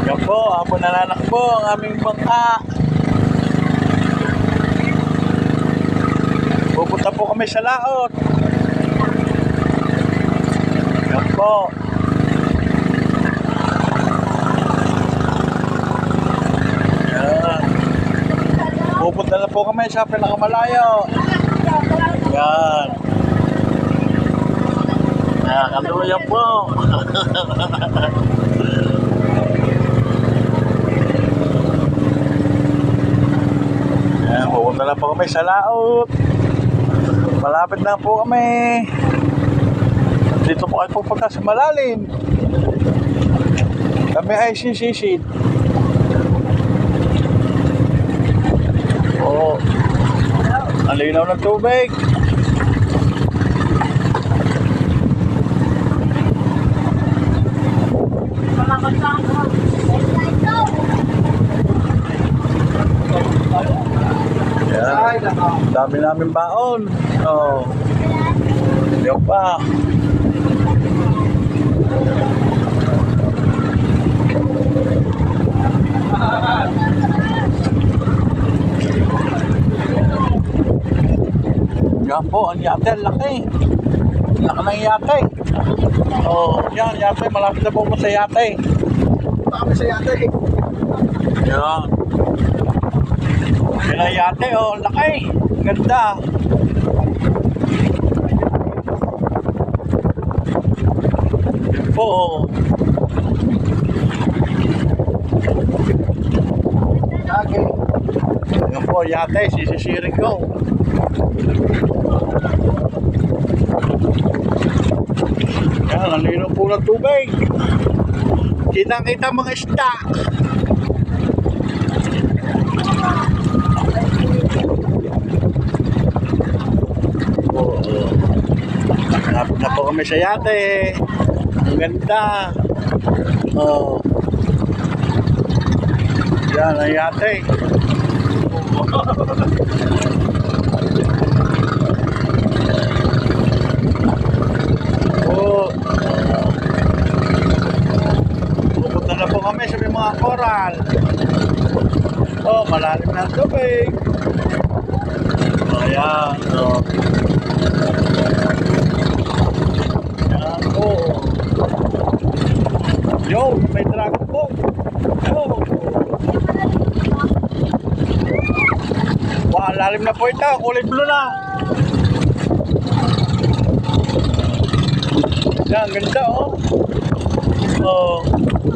Yan po, habang nananakbo ang aming bangka. Pupunta po kami sa laot. Yan po. Yan. Pupunta na po kami sa pinakamalayo. Yan. Nakakaluyan po. Yan, pupunta na po kami sa laot. Malapit na po kami. Dito po ay pupunta sa malalim. Kami ay sisisid. Oo. Ang linaw ng tubig. Yan. Dami namin baon. Oh. Yan pa. Yan po, ang yate, laki. Laki ng yate. Oh, yan, yate, malapit na po mo sa yate. Kami sa yate. Yan. Yan ang yate, oh, laki. Ganda. Yan po, oh. Lagi. Yan po, yate, sisisirin ko. Yan, ang lino po ng tubig. Kitang-kita mga isda. Hanap na po kami sa yate. Ang ganda. Oh. Yan ang yate. Oh. Pupunta na po kami sa may mga coral. Oh, malalim na ang tubig. Ayan. Oh. Ayan po. Yo, may dragon po. Yo. Wow, lalim na po ito. Kulay blue na. Yan, ganda oh. Oh.